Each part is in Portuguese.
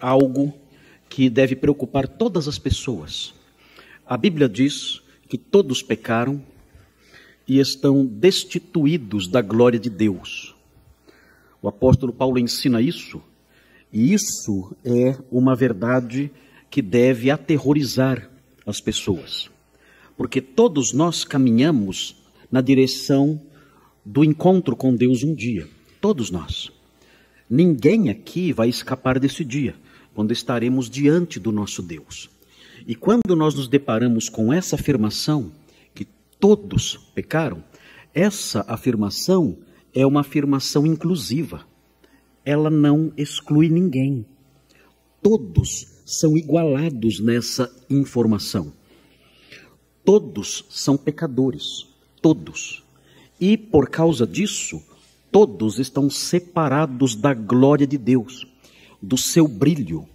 algo que deve preocupar todas as pessoas. A Bíblia diz que todos pecaram e estão destituídos da glória de Deus. O apóstolo Paulo ensina isso, e isso é uma verdade que deve aterrorizar as pessoas. Porque todos nós caminhamos na direção do encontro com Deus um dia. Todos nós. Ninguém aqui vai escapar desse dia, quando estaremos diante do nosso Deus. E quando nós nos deparamos com essa afirmação, que todos pecaram, essa afirmação é uma afirmação inclusiva. Ela não exclui ninguém. Todos são igualados nessa informação. Todos são pecadores. Todos. E por causa disso, todos estão separados da glória de Deus, do seu brilho,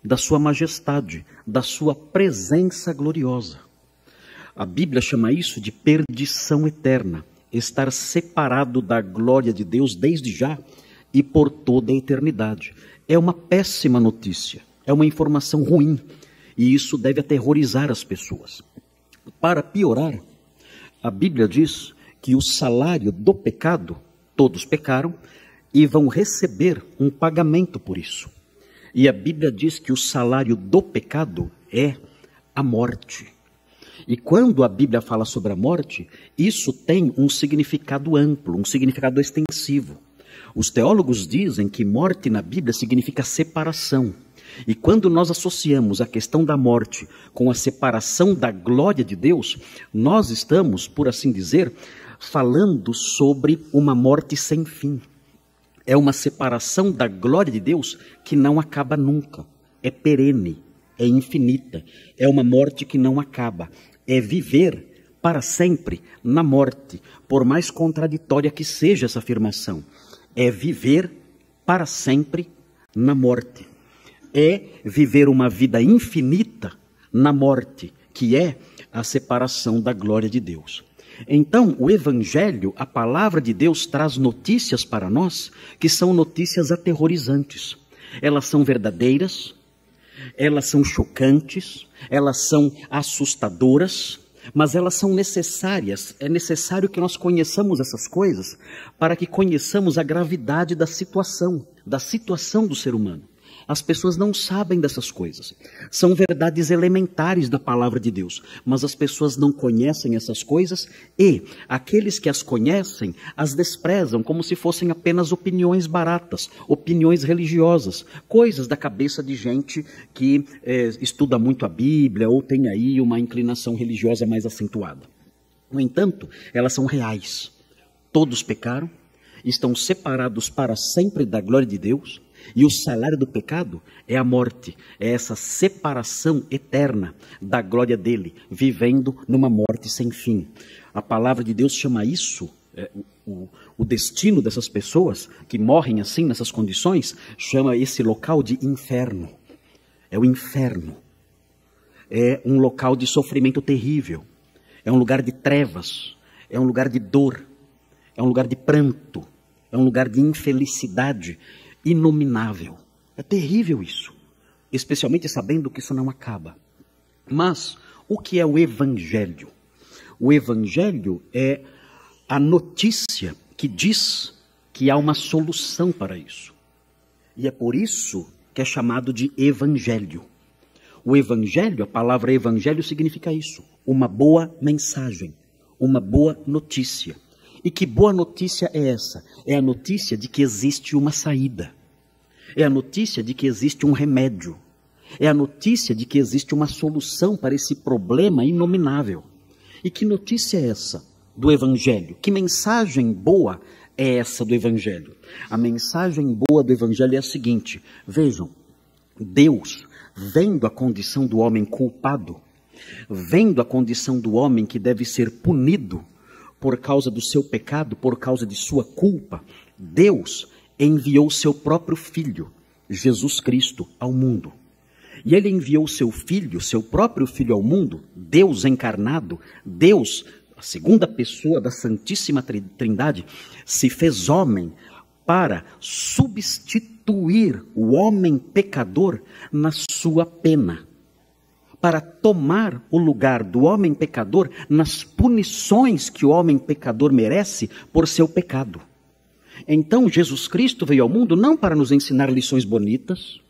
da sua majestade, da sua presença gloriosa. A Bíblia chama isso de perdição eterna, estar separado da glória de Deus desde já e por toda a eternidade. É uma péssima notícia, é uma informação ruim, e isso deve aterrorizar as pessoas. Para piorar, a Bíblia diz que o salário do pecado, todos pecaram, e vão receber um pagamento por isso. E a Bíblia diz que o salário do pecado é a morte. E quando a Bíblia fala sobre a morte, isso tem um significado amplo, um significado extensivo. Os teólogos dizem que morte na Bíblia significa separação. E quando nós associamos a questão da morte com a separação da glória de Deus, nós estamos, por assim dizer, falando sobre uma morte sem fim. É uma separação da glória de Deus que não acaba nunca. É perene, é infinita. É uma morte que não acaba. É viver para sempre na morte, por mais contraditória que seja essa afirmação. É viver para sempre na morte. É viver uma vida infinita na morte, que é a separação da glória de Deus. Então, o Evangelho, a palavra de Deus, traz notícias para nós que são notícias aterrorizantes. Elas são verdadeiras, elas são chocantes, elas são assustadoras, mas elas são necessárias. É necessário que nós conheçamos essas coisas para que conheçamos a gravidade da situação do ser humano. As pessoas não sabem dessas coisas. São verdades elementares da palavra de Deus, mas as pessoas não conhecem essas coisas e aqueles que as conhecem as desprezam como se fossem apenas opiniões baratas, opiniões religiosas, coisas da cabeça de gente que estuda muito a Bíblia ou tem aí uma inclinação religiosa mais acentuada. No entanto, elas são reais. Todos pecaram, estão separados para sempre da glória de Deus. E o salário do pecado é a morte, é essa separação eterna da glória dele, vivendo numa morte sem fim. A palavra de Deus chama isso, o destino dessas pessoas que morrem assim, nessas condições, chama esse local de inferno. É o inferno. É um local de sofrimento terrível. É um lugar de trevas. É um lugar de dor. É um lugar de pranto. É um lugar de infelicidade inominável. É terrível isso, especialmente sabendo que isso não acaba. Mas o que é o Evangelho? O Evangelho é a notícia que diz que há uma solução para isso. E é por isso que é chamado de Evangelho. O Evangelho, a palavra Evangelho significa isso, uma boa mensagem, uma boa notícia. E que boa notícia é essa? É a notícia de que existe uma saída. É a notícia de que existe um remédio. É a notícia de que existe uma solução para esse problema inominável. E que notícia é essa do Evangelho? Que mensagem boa é essa do Evangelho? A mensagem boa do Evangelho é a seguinte: vejam, Deus, vendo a condição do homem culpado, vendo a condição do homem que deve ser punido por causa do seu pecado, por causa de sua culpa, Deus enviou seu próprio Filho, Jesus Cristo, ao mundo. E ele enviou seu Filho, seu próprio Filho ao mundo, Deus encarnado, Deus, a segunda pessoa da Santíssima Trindade, se fez homem para substituir substituir o homem pecador na sua pena, para tomar o lugar do homem pecador nas punições que o homem pecador merece por seu pecado. Então Jesus Cristo veio ao mundo não para nos ensinar lições bonitas.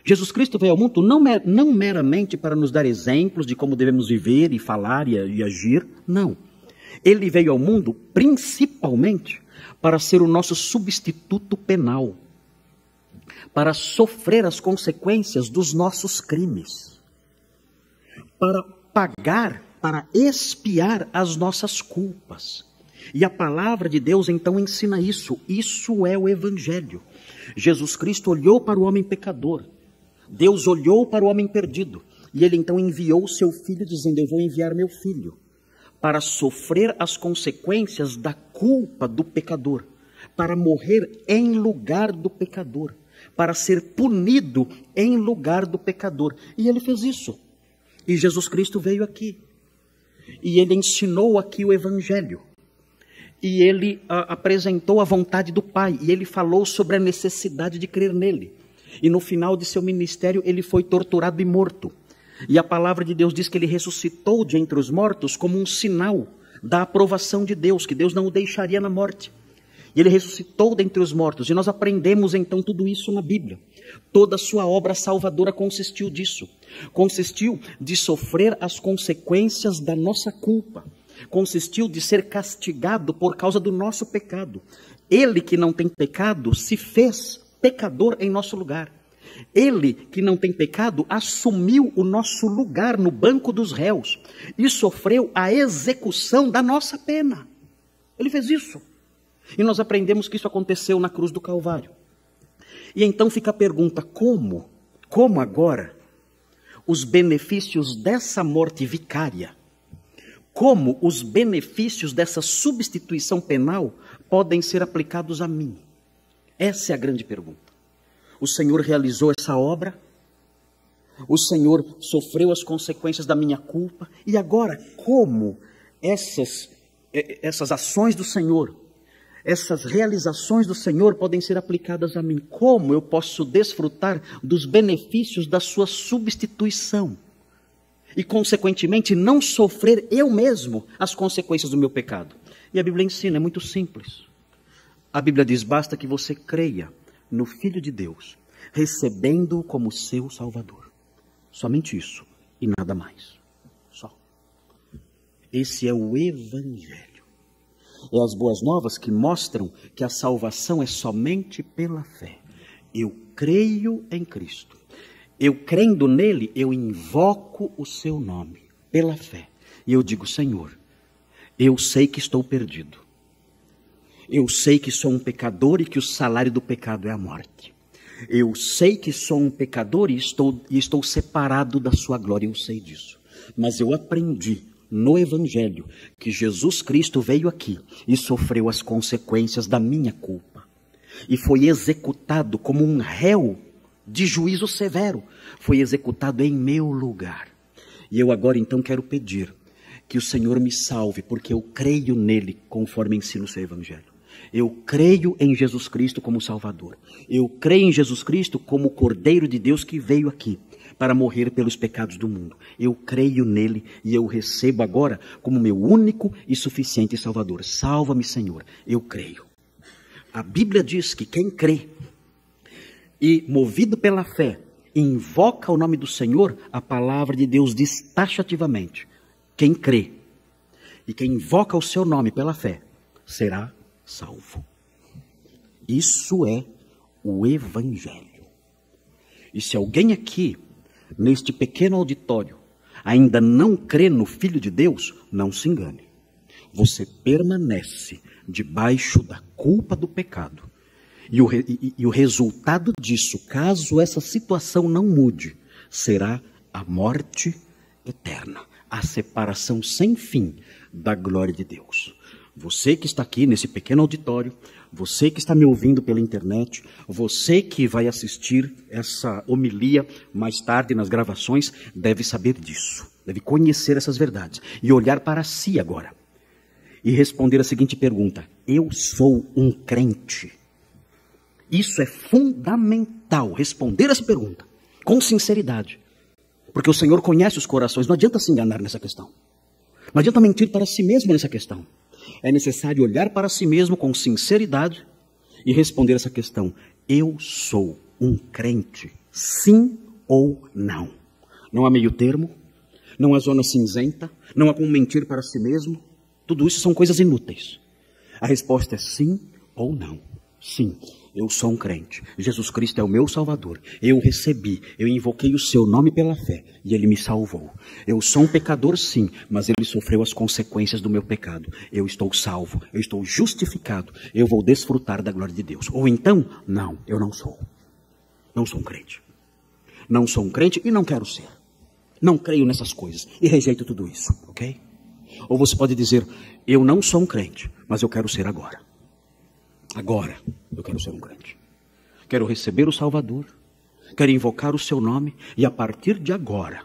Jesus Cristo veio ao mundo não meramente para nos dar exemplos de como devemos viver e falar e agir. Não. Ele veio ao mundo principalmente para ser o nosso substituto penal, para sofrer as consequências dos nossos crimes, para pagar, para expiar as nossas culpas. E a palavra de Deus então ensina isso. Isso é o Evangelho. Jesus Cristo olhou para o homem pecador. Deus olhou para o homem perdido. E ele então enviou o seu filho, dizendo: eu vou enviar meu filho para sofrer as consequências da culpa do pecador, para morrer em lugar do pecador, para ser punido em lugar do pecador. E ele fez isso. E Jesus Cristo veio aqui. E ele ensinou aqui o Evangelho. E ele apresentou a vontade do Pai. E ele falou sobre a necessidade de crer nele. E no final de seu ministério ele foi torturado e morto. E a palavra de Deus diz que ele ressuscitou de entre os mortos como um sinal da aprovação de Deus, que Deus não o deixaria na morte. E ele ressuscitou dentre os mortos. E nós aprendemos então tudo isso na Bíblia. Toda a sua obra salvadora consistiu disso. Consistiu de sofrer as consequências da nossa culpa. Consistiu de ser castigado por causa do nosso pecado. Ele que não tem pecado se fez pecador em nosso lugar. Ele que não tem pecado assumiu o nosso lugar no banco dos réus e sofreu a execução da nossa pena. Ele fez isso. E nós aprendemos que isso aconteceu na cruz do Calvário. E então fica a pergunta: como agora os benefícios dessa morte vicária, como os benefícios dessa substituição penal podem ser aplicados a mim? Essa é a grande pergunta. O Senhor realizou essa obra, o Senhor sofreu as consequências da minha culpa, e agora como essas ações do Senhor, essas realizações do Senhor podem ser aplicadas a mim? Como eu posso desfrutar dos benefícios da sua substituição? E, consequentemente, não sofrer eu mesmo as consequências do meu pecado? E a Bíblia ensina, é muito simples. A Bíblia diz: basta que você creia no Filho de Deus, recebendo-o como seu Salvador. Somente isso e nada mais. Só. Esse é o Evangelho. É as boas novas que mostram que a salvação é somente pela fé. Eu creio em Cristo. Eu crendo nele, eu invoco o seu nome pela fé. E eu digo: Senhor, eu sei que estou perdido. Eu sei que sou um pecador e que o salário do pecado é a morte. Eu sei que sou um pecador e estou separado da sua glória, eu sei disso. Mas eu aprendi no Evangelho que Jesus Cristo veio aqui e sofreu as consequências da minha culpa. E foi executado como um réu de juízo severo. Foi executado em meu lugar. E eu agora então quero pedir que o Senhor me salve, porque eu creio nele conforme ensina o seu Evangelho. Eu creio em Jesus Cristo como Salvador. Eu creio em Jesus Cristo como o Cordeiro de Deus que veio aqui para morrer pelos pecados do mundo. Eu creio nele e eu recebo agora como meu único e suficiente Salvador. Salva-me, Senhor. Eu creio. A Bíblia diz que quem crê e, movido pela fé, invoca o nome do Senhor, a palavra de Deus diz taxativamente: quem crê e quem invoca o seu nome pela fé será salvo. Isso é o Evangelho. E se alguém aqui, neste pequeno auditório, ainda não crê no Filho de Deus, não se engane. Você permanece debaixo da culpa do pecado. E o resultado disso, caso essa situação não mude, será a morte eterna, a separação sem fim da glória de Deus. Você que está aqui nesse pequeno auditório, você que está me ouvindo pela internet, você que vai assistir essa homilia mais tarde nas gravações, deve saber disso, deve conhecer essas verdades e olhar para si agora e responder a seguinte pergunta: eu sou um crente? Isso é fundamental, responder essa pergunta com sinceridade. Porque o Senhor conhece os corações, não adianta se enganar nessa questão. Não adianta mentir para si mesmo nessa questão. É necessário olhar para si mesmo com sinceridade e responder essa questão. Eu sou um crente, sim ou não? Não há meio termo, não há zona cinzenta, não há como mentir para si mesmo. Tudo isso são coisas inúteis. A resposta é sim ou não. Sim, eu sou um crente. Jesus Cristo é o meu Salvador. Eu o recebi, eu invoquei o seu nome pela fé e ele me salvou. Eu sou um pecador, sim, mas ele sofreu as consequências do meu pecado. Eu estou salvo, eu estou justificado. Eu vou desfrutar da glória de Deus. Ou então, não, eu não sou. Não sou um crente. Não sou um crente e não quero ser. Não creio nessas coisas e rejeito tudo isso, ok? Ou você pode dizer, eu não sou um crente, mas eu quero ser agora. Agora eu quero ser um crente. Quero receber o Salvador, quero invocar o seu nome e a partir de agora,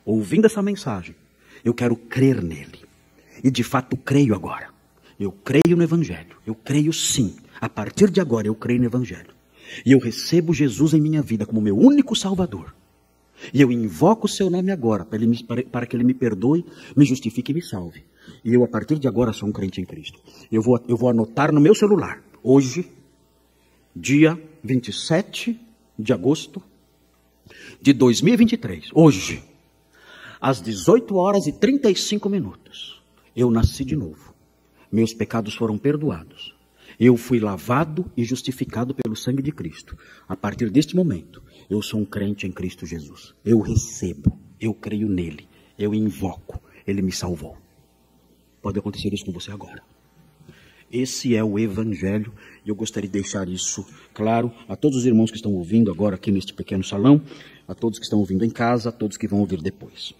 ouvindo essa mensagem, eu quero crer nele. E de fato creio agora. Eu creio no Evangelho, eu creio sim. A partir de agora eu creio no Evangelho. E eu recebo Jesus em minha vida como meu único Salvador. E eu invoco o seu nome agora, para que ele me perdoe, me justifique e me salve. E eu, a partir de agora, sou um crente em Cristo. Eu vou anotar no meu celular, hoje, dia 27 de agosto de 2023, hoje, às 18 horas e 35 minutos, eu nasci de novo. Meus pecados foram perdoados. Eu fui lavado e justificado pelo sangue de Cristo. A partir deste momento, eu sou um crente em Cristo Jesus. Eu recebo, eu creio nele, eu invoco, ele me salvou. Pode acontecer isso com você agora. Esse é o Evangelho e eu gostaria de deixar isso claro a todos os irmãos que estão ouvindo agora aqui neste pequeno salão, a todos que estão ouvindo em casa, a todos que vão ouvir depois.